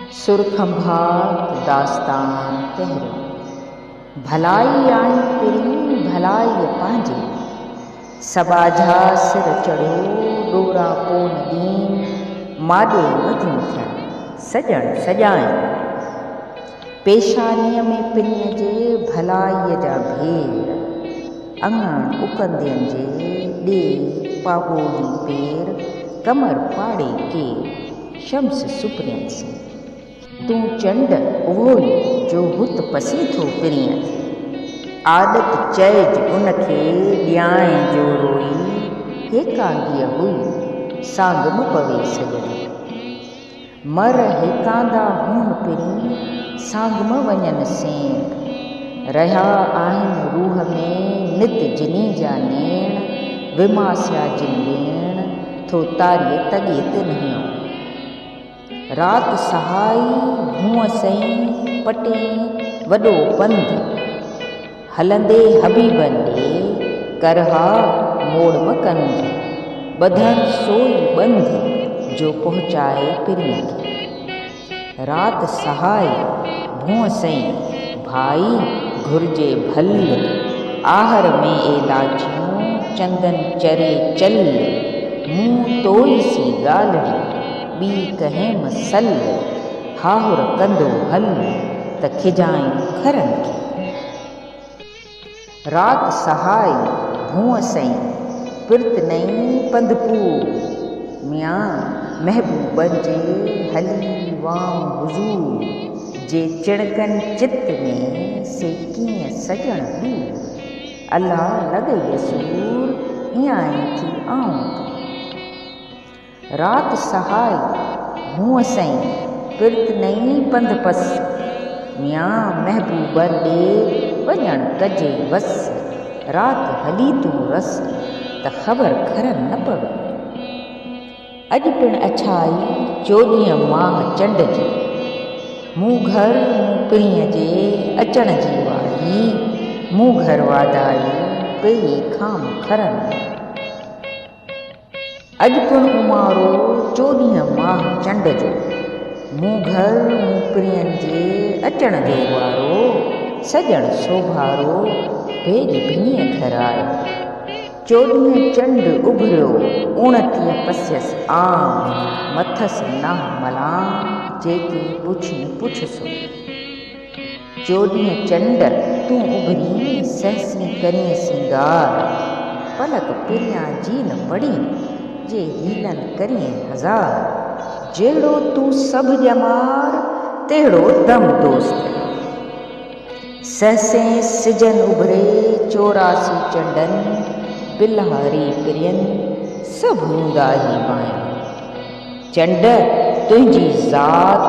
सुरखंभात दास्तान कहरो भलाई आई पिरी भलाई पांजे सबाझा सिर चढ़ियो डोरा पो नदीम माॾे मधियूं थियनि सजण सजाइनि पेशानीअ में पिनीअ जे भलाईअ जा भेर अङण उकंदियुनि जे ॾे पाॿोली पेर कमर पाड़े के शम्स सुपरियनि से तूं चंड उहो ई जो हुत पसी थो पिरीअ थे आदत चइज उनखे ॾियाए जो रोई हेकांगीअ हुई सांग न पवे सॼणी मर हेकांदा हुन पिरी सांग म वञनि सेण रहिया आहिनि रूह में नित जिनी जा नेण विमासिया जिन वेण थो तारीअ तॻे ते नहियो रात सहाई हुअं सई पटे वॾो पंधु हलंदे हबीबनि ॾे करहा मोड़ मकंद ॿधण सोई बंध जो पहुचाए पिरीअ खे रात सहाई हुअं सई भाई घुर्जे भल आहर में एलाचियूं चंदन चरे चल मुंहुं तोई सी ॻाल्हि ॿी कहें मसल हाहुर कंदो हल त खिजायूं खरनि खे रात सहाई भूअं सई पिर्त नई पंधपू मियां महबूबनि जे हली वाम हुज़ूर जे चिणकनि चित में से कीअं सजण बि अलाह लॻई सूर ईअं आई थी आऊं रात सहाय हुअं सई पिर्त नई पंध पस मियां महबूबन ॾे वञण कजे वस रात हली तूं रस त ख़बर खरनि न पवे अॼु पिण अछाई 14 माह चंड जी मूं घर मूं पिणीअ जे अचण जी वाई मूं घर वाधाई पेई खाम खरनि अॼु पिण उमारो 14 माह चंड जो मूं घर मूं पिणीअनि जे अचण जो वारो सजण सोभारो भेज भिनीअ घर आयो 14 चंड उभरियो 29 पसियस आम मथस नाह मलाम जेके पुछी पुछसो 14 चंड तूं उभरी सहसी करीं सिंगार पलक पिरियां जी न पड़ी जे हीलन करीं हज़ार जहिड़ो तूं सभु ॼमार तहिड़ो दम दोस्त सहसे सिजन उभरे 84 चंडनि बिलहारी पिरियनि सभु हूंदा ई बाहिनि चंड तुंहिंजी ज़ात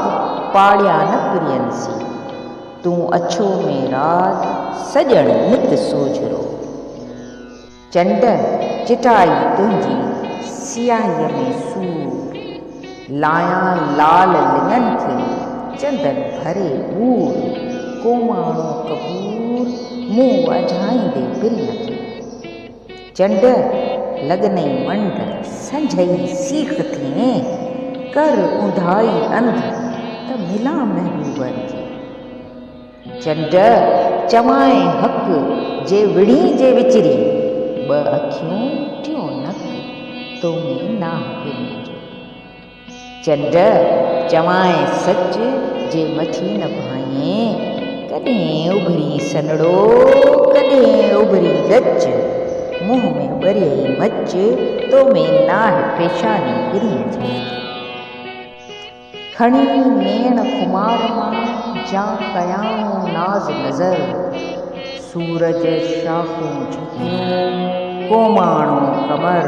पाड़िया न पिरियनि सी तूं अछो में रात सजण नित सोझरो चंड चिटाई तुंहिंजी सियाहीअ में सूर लाया लाल लिङनि खे चंदन भरे ॿूर कोमाणो कपूर मुंहुं वाझाईंदे पिरीअ खे चंड लॻनई मंड संझई सीख थिए कर उंधाई अंध त मिला महबूबनि खे चंड चवाए हक़ जे विड़ी जे विचरी 2 अखियूं टियों नक तो में नाह पिरीअ जो चंड चवाए सच जे मथी न भाईं कॾहिं उभरी सनड़ो कॾहिं उभरी गच मुंहुं में ॿरियई मच तो में नाह पेशानी पिरीअ जी खणी नेण कुमार मां जा कयाऊं नाज़ नज़र सूरज शाखूं झुकियूं कोमाणो कमर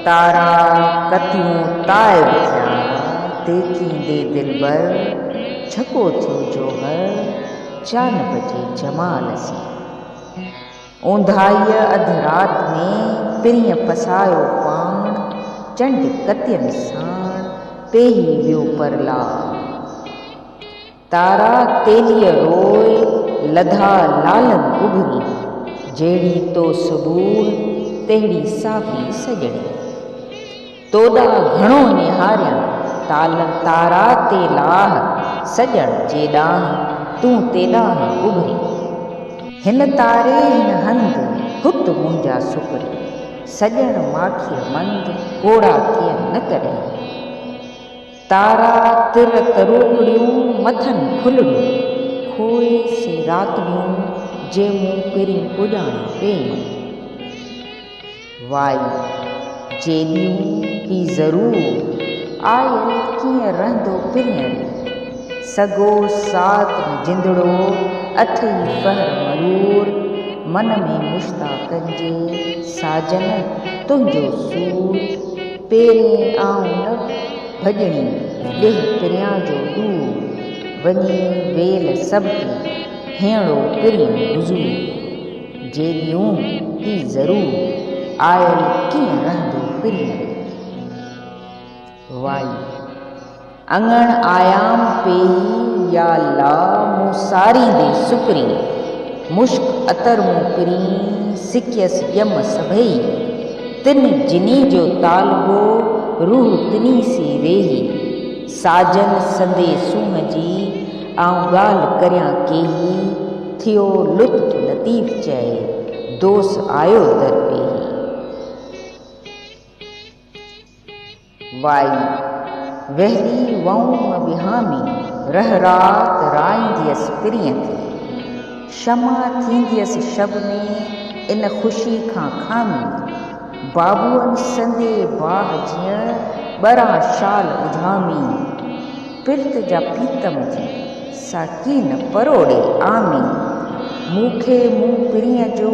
तारा कतियूं ताइब थिया देखींदे दिलबर झको थियो जोहर चानब जे जमाल सी ऊंधाईअ अध रात में पिरीअ पसायो पाण चंड कतियनि साण पेही वियो परला तारा तेलीअ रोए लधा लालन उभरी जहिड़ी तो सबूर तहिड़ी साफ़ी सजणी तोॾा घणो निहारिया तारा ते लाह सजण जे ॾांहुं तूं तेॾांह उभरी। हिन तारे हिन हंधि हुत मुंहिंजा सुपरी, सजण माखीअ मंद कोड़ा थियनि न कॾहिं। तारा तिर तरोकड़ियूं मथनि फुलड़ियूं, खोए से रातड़ियूं जे मूं पहिरीं पुॼाण पेयूं। वाई जेॾियूं ही ज़रूर आयल कीअं रहंदो पिरियण, सॻो साथ न जिंदड़ो अथई फहर मरूर, मन में मुश्ताक़नि जे साजन तुंहिंजो सूर। पहिरें आऊं न भॼणी ॾिह पिरियां जो दूर, वञी वेल सभु हेणो पिरियं हुज़ूर। जेॾियूं ही ज़रूर आयल कीअं रहंदो पिरियण। वाई अङण आयाम पेई या ला मूं सारींदे सुपरी, मुश्क अतर मूं पिरी सिकियसि ॼम सभई। तिन जिनी जो तालबो रूह तिनी सी रेही, साजन संदे सूंह जी आऊं ॻाल्हि करियां केही। थियो लुत्फ़ लतीफ़ चए दोस आयो दर पेही। वाई वहली वऊं विहामी रह रात राईंदियसि पिरियं खे, शमा थींदियसि शब में इन ख़ुशी खां खामी। बाबूअनि संदे बाह जीअं ॿरां शाल उझामी, पिर्त जा पीतम जी साकी न परोड़े आमी। मूंखे मूं पिरीअ जो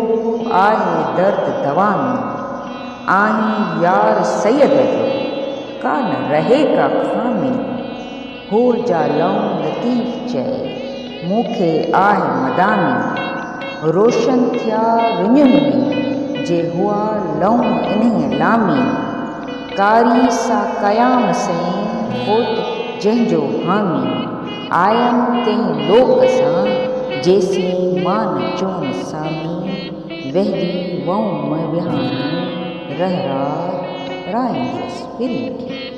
आहे दर्द दवा में, आहीं यार सैयद जो का न रहे का खामी। हो जा लऊं लतीफ़ चए मूंखे आहे मदानी, रोशन थिया रुञुनि में जे हुआ लऊं इन्हीअ लामी। कारी सा क़याम सईं होत जंहिंजो हामी, आयमि तंहिं लोक सां जेसीं मां न चोन सामी। वहली वऊं विहामी रह रात राईंदियसि पिरियं खे।